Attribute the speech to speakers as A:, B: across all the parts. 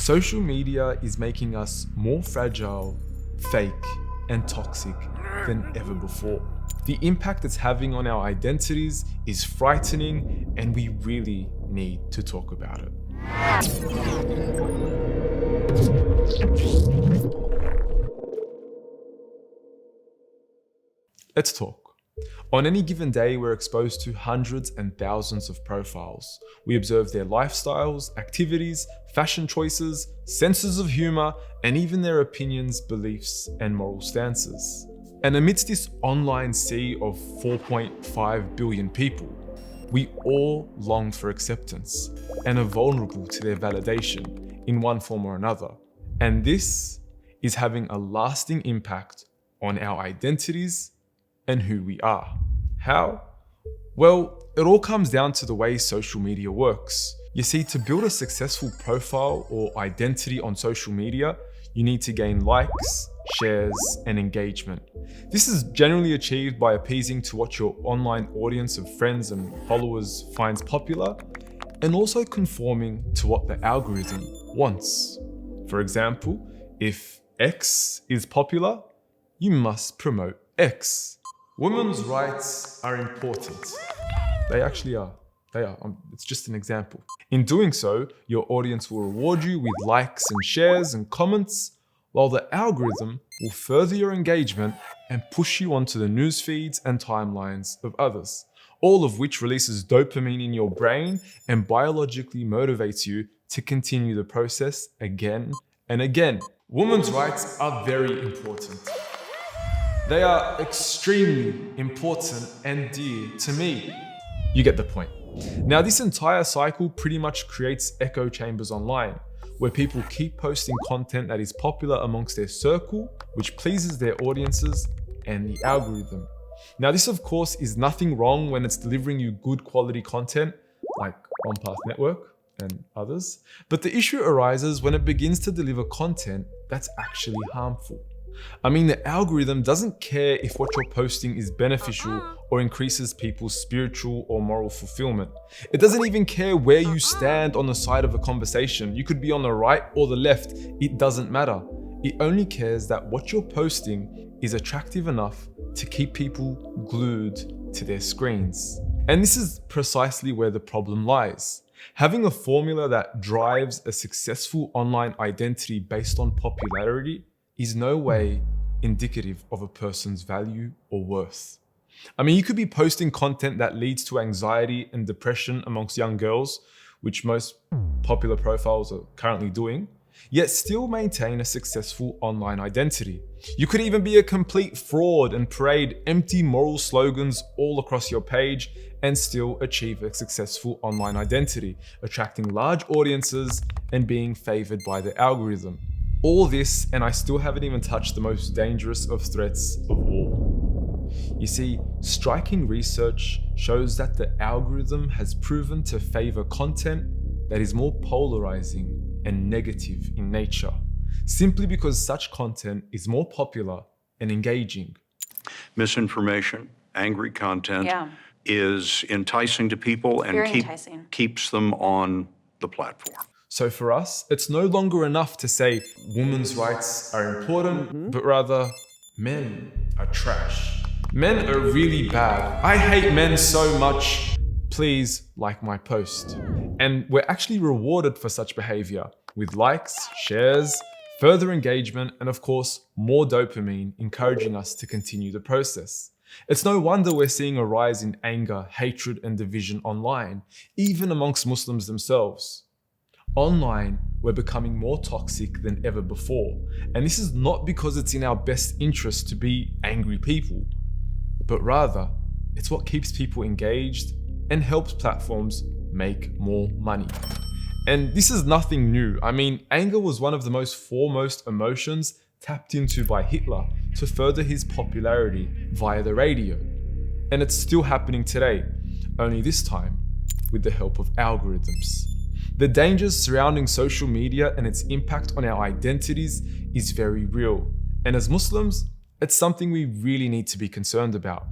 A: Social media is making us more fragile, fake, and toxic than ever before. The impact it's having on our identities is frightening, and we really need to talk about it. Let's talk. On any given day, we're exposed to hundreds and thousands of profiles. We observe their lifestyles, activities, fashion choices, senses of humor, and even their opinions, beliefs, and moral stances. And amidst this online sea of 4.5 billion people, we all long for acceptance and are vulnerable to their validation in one form or another. And this is having a lasting impact on our identities and who we are. How? Well, it all comes down to the way social media works. You see, to build a successful profile or identity on social media, you need to gain likes, shares, and engagement. This is generally achieved by appeasing to what your online audience of friends and followers finds popular, and also conforming to what the algorithm wants. For example, if X is popular, you must promote X. Women's rights are important. They actually are. It's just an example. In doing so, your audience will reward you with likes and shares and comments, while the algorithm will further your engagement and push you onto the news feeds and timelines of others, all of which releases dopamine in your brain and biologically motivates you to continue the process again and again. Women's rights are very important. They are extremely important and dear to me. You get the point. Now, this entire cycle pretty much creates echo chambers online, where people keep posting content that is popular amongst their circle, which pleases their audiences and the algorithm. Now, this of course is nothing wrong when it's delivering you good quality content like OnPath Network and others, but the issue arises when it begins to deliver content that's actually harmful. I mean, the algorithm doesn't care if what you're posting is beneficial or increases people's spiritual or moral fulfillment. It doesn't even care where you stand on the side of a conversation. You could be on the right or the left. It doesn't matter. It only cares that what you're posting is attractive enough to keep people glued to their screens. And this is precisely where the problem lies. Having a formula that drives a successful online identity based on popularity is no way indicative of a person's value or worth. I mean, you could be posting content that leads to anxiety and depression amongst young girls, which most popular profiles are currently doing, yet still maintain a successful online identity. You could even be a complete fraud and parade empty moral slogans all across your page and still achieve a successful online identity, attracting large audiences and being favored by the algorithm. All this, and I still haven't even touched the most dangerous of threats of all. You see, striking research shows that the algorithm has proven to favor content that is more polarizing and negative in nature, simply because such content is more popular and engaging.
B: Misinformation, angry content is enticing to people and keeps them on the platform.
A: So for us, it's no longer enough to say women's rights are important, but rather men are trash. Men are really bad. I hate men so much. Please like my post. And we're actually rewarded for such behavior with likes, shares, further engagement, and of course, more dopamine encouraging us to continue the process. It's no wonder we're seeing a rise in anger, hatred, and division online, even amongst Muslims themselves. Online, we're becoming more toxic than ever before. And this is not because it's in our best interest to be angry people, but rather it's what keeps people engaged and helps platforms make more money. And this is nothing new. I mean, anger was one of the most foremost emotions tapped into by Hitler to further his popularity via the radio. And it's still happening today, only this time with the help of algorithms. The dangers surrounding social media and its impact on our identities is very real. And as Muslims, it's something we really need to be concerned about.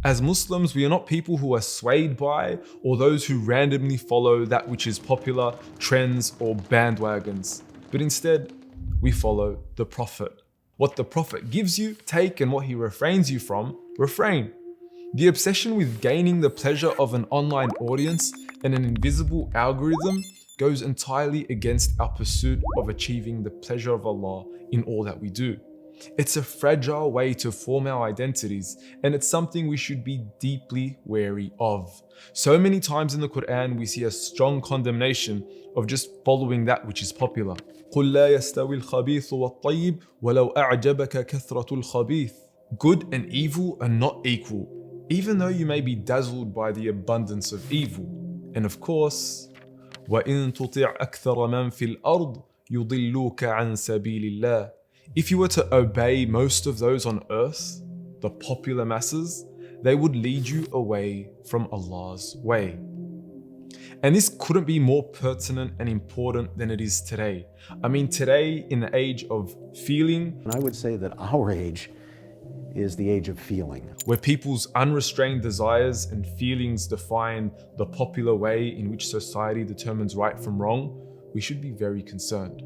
A: As Muslims, we are not people who are swayed by or those who randomly follow that which is popular, trends, or bandwagons. but instead we follow the Prophet. What the Prophet gives you, take, and what he refrains you from, refrain. The obsession with gaining the pleasure of an online audience and an invisible algorithm goes entirely against our pursuit of achieving the pleasure of Allah in all that we do. It's a fragile way to form our identities, and it's something we should be deeply wary of. So many times in the Quran, we see a strong condemnation of just following that which is popular. قُلْ لَا يَسْتَوِي الْخَبِيثُ وَالطَّيِّبُ وَلَوْ أَعْجَبَكَ كَثْرَةُ الْخَبِيثِ. Good and evil are not equal, even though you may be dazzled by the abundance of evil. And of course, وَإِن تُطِعْ أَكْثَرَ مَنْ فِي الْأَرْضِ يُضِلُّوكَ عَنْ سَبِيلِ اللَّهِ. If you were to obey most of those on earth, the popular masses, they would lead you away from Allah's way. And this couldn't be more pertinent and important than it is today. I mean, today, in the age of feeling,
C: and I would say that our age is the age of feeling,
A: where people's unrestrained desires and feelings define the popular way in which society determines right from wrong, we should be very concerned.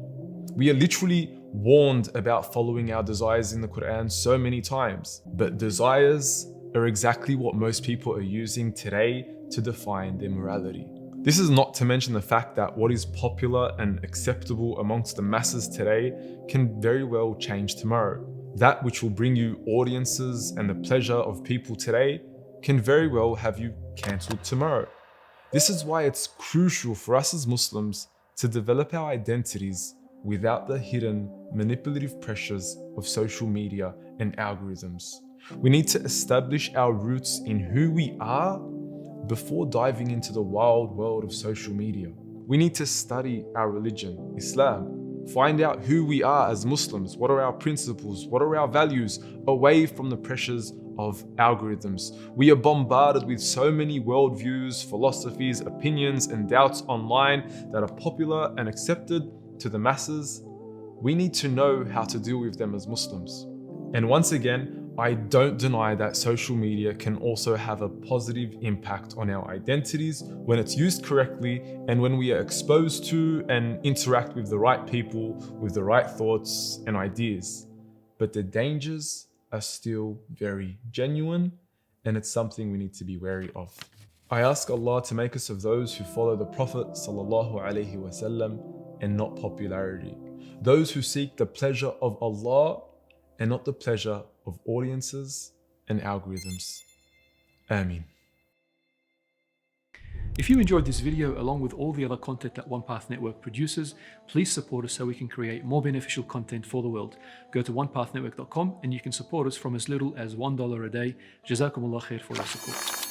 A: We are literally warned about following our desires in the Quran so many times, but desires are exactly what most people are using today to define their morality. This is not to mention the fact that what is popular and acceptable amongst the masses today can very well change tomorrow. That which will bring you audiences and the pleasure of people today can very well have you cancelled tomorrow. This is why it's crucial for us as Muslims to develop our identities without the hidden manipulative pressures of social media and algorithms. We need to establish our roots in who we are before diving into the wild world of social media. We need to study our religion, Islam, find out who we are as Muslims, what are our principles, what are our values, away from the pressures of algorithms. We are bombarded with so many worldviews, philosophies, opinions, and doubts online that are popular and accepted to the masses. We need to know how to deal with them as Muslims. And once again, I don't deny that social media can also have a positive impact on our identities when it's used correctly and when we are exposed to and interact with the right people with the right thoughts and ideas. But the dangers are still very genuine, and it's something we need to be wary of. I ask Allah to make us of those who follow the Prophet ﷺ and not popularity. Those who seek the pleasure of Allah and not the pleasure of audiences and algorithms. Ameen.
D: If you enjoyed this video along with all the other content that OnePath Network produces, please support us so we can create more beneficial content for the world. Go to onepathnetwork.com and you can support us from as little as $1 a day. Jazakumullah khair for your support.